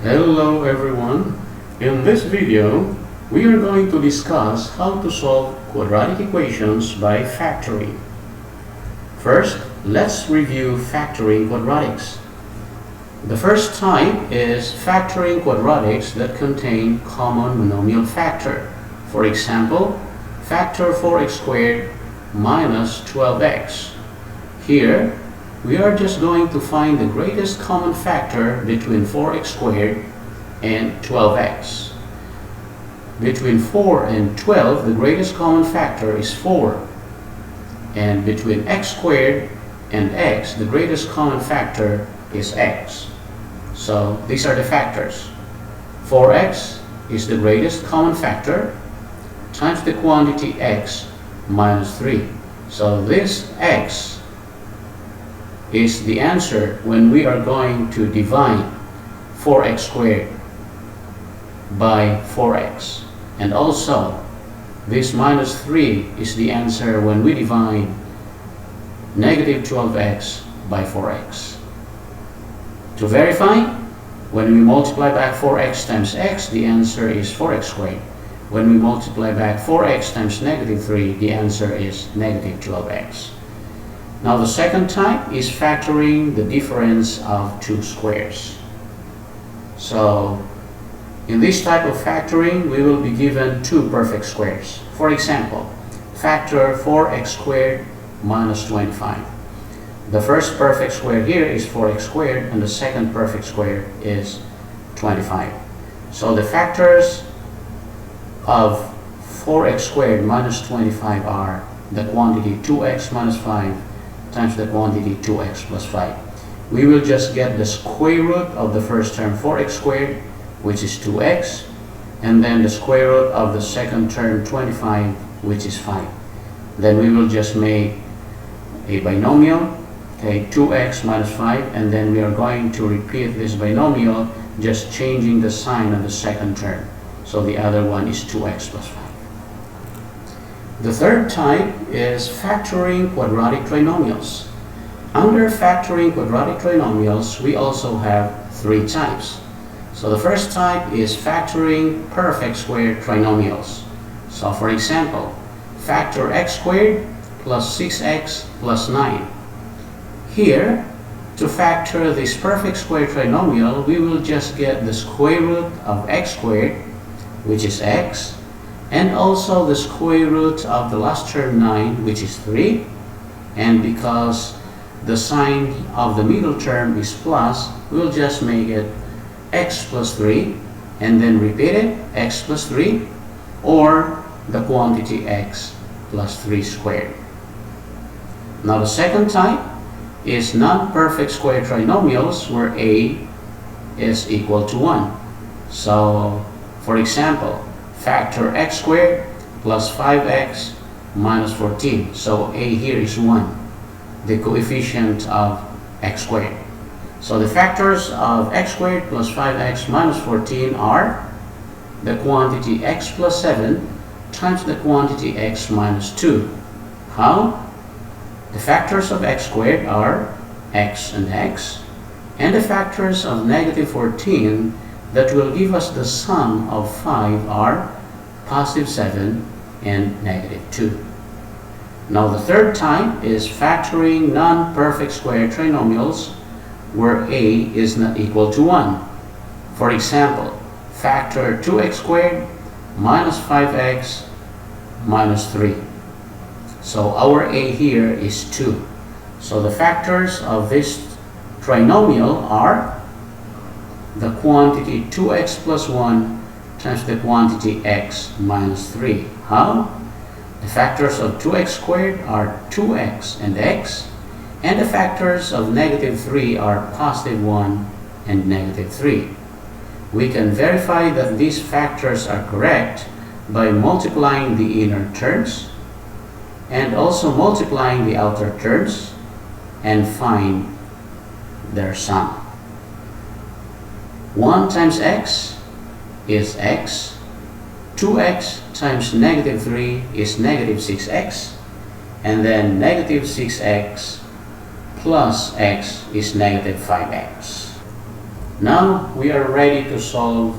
Hello everyone. In this video, we are going to discuss how to solve quadratic equations by factoring. First, let's review factoring quadratics. The first type is factoring quadratics that contain common monomial factor. For example, factor 4x squared minus 12x. Here, we are just going to find the greatest common factor between 4x squared and 12x. Between 4 and 12, the greatest common factor is 4. And between x squared and x, the greatest common factor is x. So these are the factors. 4x is the greatest common factor times the quantity x minus 3. So this x is the answer when we are going to divide 4x squared by 4x. And also, this minus 3 is the answer when we divide negative 12x by 4x. To verify, when we multiply back 4x times x, the answer is 4x squared. When we multiply back 4x times negative 3, the answer is negative 12x. Now the second type is factoring the difference of two squares. So in this type of factoring, we will be given two perfect squares. For example, factor 4x squared minus 25. The first perfect square here is 4x squared and the second perfect square is 25. So the factors of 4x squared minus 25 are the quantity 2x minus 5 times the quantity 2x plus 5. We will just get the square root of the first term 4x squared, which is 2x, and then the square root of the second term 25, which is 5. Then we will just make a binomial, okay, 2x minus 5, and then we are going to repeat this binomial, just changing the sign of the second term. So the other one is 2x plus 5. The third type is factoring quadratic trinomials. Under factoring quadratic trinomials, we also have three types. So the first type is factoring perfect square trinomials. So for example, factor x squared plus 6x plus 9. Here, to factor this perfect square trinomial, we will just get the square root of x squared, which is x, and also the square root of the last term 9, which is 3. And because the sign of the middle term is plus, we'll just make it x plus 3 and then repeat it, x plus 3, or the quantity x plus 3 squared. Now the second type is non-perfect square trinomials where a is equal to 1. So for example, factor x squared plus 5x minus 14. So a here is 1, the coefficient of x squared. So the factors of x squared plus 5x minus 14 are the quantity x plus 7 times the quantity x minus 2. How? The factors of x squared are x, and the factors of negative 14 that will give us the sum of 5 are positive 7 and negative 2. Now the third type is factoring non-perfect square trinomials where a is not equal to 1. For example, factor 2x squared minus 5x minus 3. So our a here is 2. So the factors of this trinomial are the quantity 2x plus 1 times the quantity x minus 3. How? The factors of 2x squared are 2x and the factors of negative 3 are positive 1 and negative 3. We can verify that these factors are correct by multiplying the inner terms and also multiplying the outer terms and find their sum. 1 times x is x, 2x times negative 3 is negative 6x, and then negative 6x plus x is negative 5x. Now we are ready to solve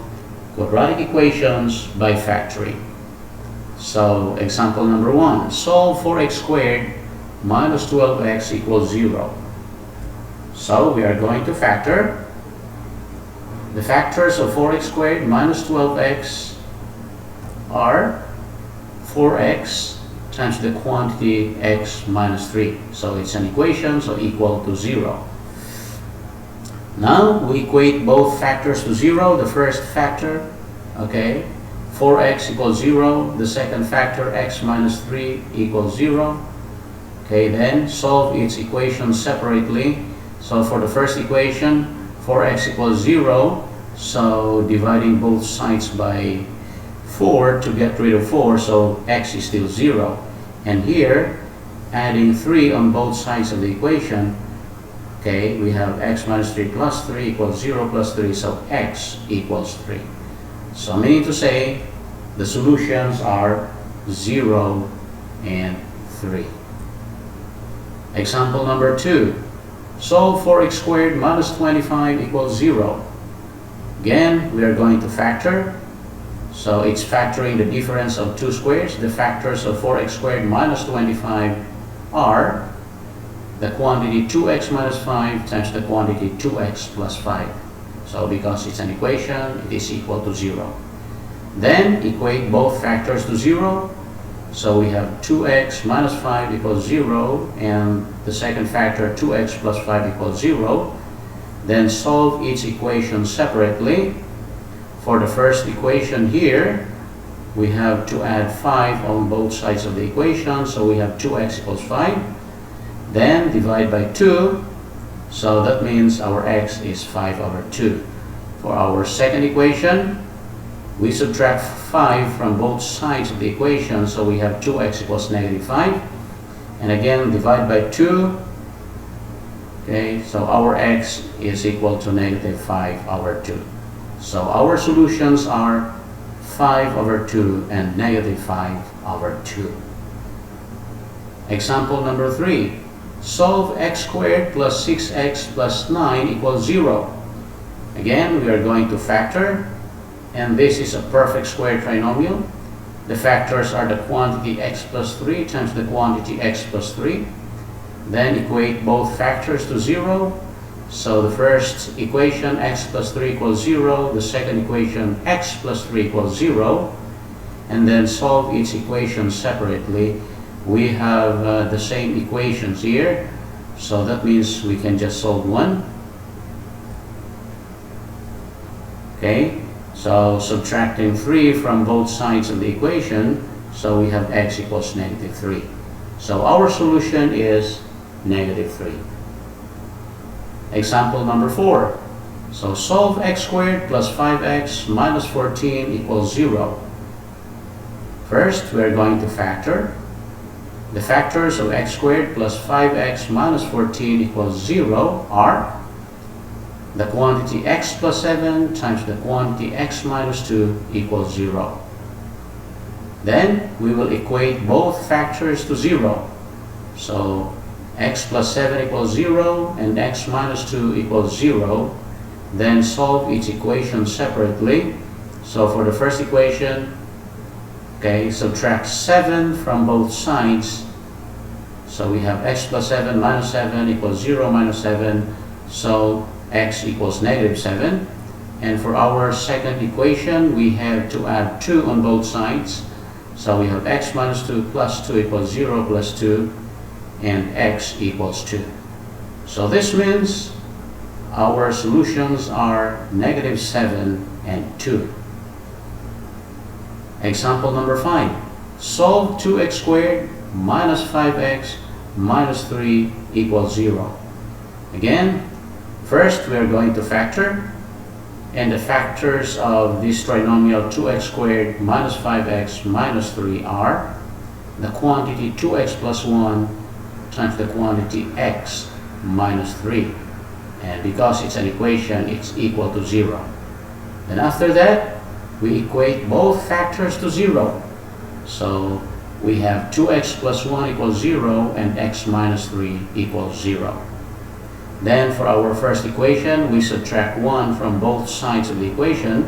quadratic equations by factoring. So example number 1, solve 4x squared minus 12x equals 0. So we are going to factor. The factors of 4x squared minus 12x are 4x times the quantity x minus 3. So it's an equation, so equal to 0. Now we equate both factors to 0. The first factor, okay, 4x equals 0. The second factor, x minus 3 equals 0. Okay, then solve its equation separately. So for the first equation, 4x equals 0. So dividing both sides by 4 to get rid of 4, so x is still 0. And here, adding 3 on both sides of the equation, okay, we have x minus 3 plus 3 equals 0 plus 3, so x equals 3. So meaning to say, the solutions are 0 and 3. Example number 2. Solve 4x squared minus 25 equals 0. Again, we are going to factor. So it's factoring the difference of two squares. The factors of 4x squared minus 25 are the quantity 2x minus 5 times the quantity 2x plus 5. So because it's an equation, it is equal to 0. Then equate both factors to 0. So we have 2x minus 5 equals 0, and the second factor 2x plus 5 equals 0. Then solve each equation separately. For the first equation here, we have to add 5 on both sides of the equation, so we have 2x equals 5. Then divide by 2, so that means our x is 5 over 2. For our second equation, we subtract 5 from both sides of the equation, so we have 2x equals negative 5. And again, divide by 2. Okay, so our x is equal to negative 5 over 2. So our solutions are 5 over 2 and negative 5 over 2. Example number 3. Solve x squared plus 6x plus 9 equals 0. Again, we are going to factor, and this is a perfect square trinomial. The factors are the quantity x plus 3 times the quantity x plus 3. Then equate both factors to 0. So the first equation, x plus 3 equals 0. The second equation, x plus 3 equals 0. And then solve each equation separately. We have the same equations here. So that means we can just solve one. Okay, so subtracting 3 from both sides of the equation. So we have x equals negative 3. So our solution is negative 3. Example number 4. So solve x squared plus 5x minus 14 equals 0. First, we are going to factor. The factors of x squared plus 5x minus 14 equals 0 are the quantity x plus 7 times the quantity x minus 2 equals 0. Then we will equate both factors to 0. So x plus 7 equals 0 and x minus 2 equals 0. Then solve each equation separately. So for the first equation, okay, subtract 7 from both sides. So we have x plus 7 minus 7 equals 0 minus 7. So x equals negative 7. And for our second equation, we have to add 2 on both sides. So we have x minus 2 plus 2 equals 0 plus 2. And x equals 2. So this means our solutions are negative 7 and 2. Example number 5. Solve 2x squared minus 5x minus 3 equals 0. Again, first we are going to factor. And the factors of this trinomial 2x squared minus 5x minus 3 are the quantity 2x plus 1 times the quantity x minus 3. And because it's an equation, it's equal to 0. Then after that, we equate both factors to 0. So we have 2x plus 1 equals 0 and x minus 3 equals 0. Then for our first equation, we subtract 1 from both sides of the equation.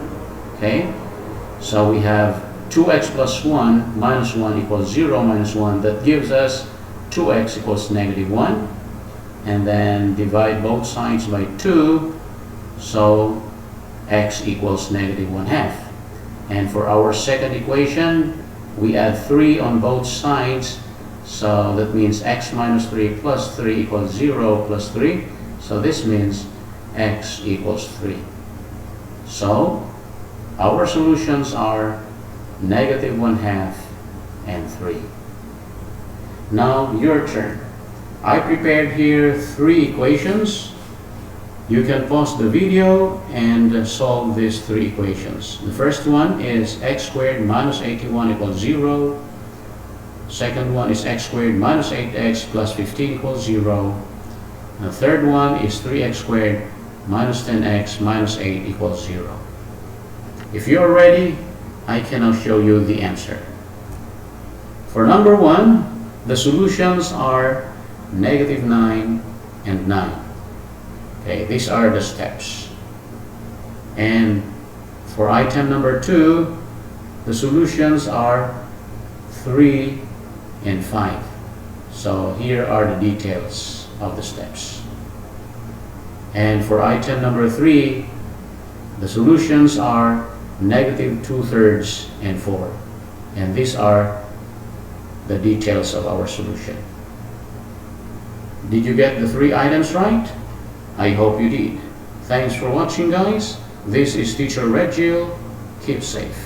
Okay, so we have 2x plus 1 minus 1 equals 0 minus 1. That gives us 2x equals negative 1. And then divide both sides by 2. So x equals negative 1/2. And for our second equation, we add 3 on both sides. So that means x minus 3 plus 3 equals 0 plus 3. So this means x equals 3. So our solutions are negative 1/2 and 3. Now your turn. I prepared here 3 equations. You can pause the video and solve these 3 equations. The first one is x squared minus 81 equals 0. Second one is x squared minus 8x plus 15 equals 0. The third one is 3x squared minus 10x minus 8 equals 0. If you're ready, I can now show you the answer. For number 1, the solutions are negative 9 and 9. Okay, these are the steps. And for item number 2, the solutions are 3 and 5. So here are the details of the steps. And for item number 3, the solutions are negative 2/3 and 4. And these are the details of our solution. Did you get the 3 items right? I hope you did. Thanks for watching, guys. This is Teacher Rejil. Keep safe.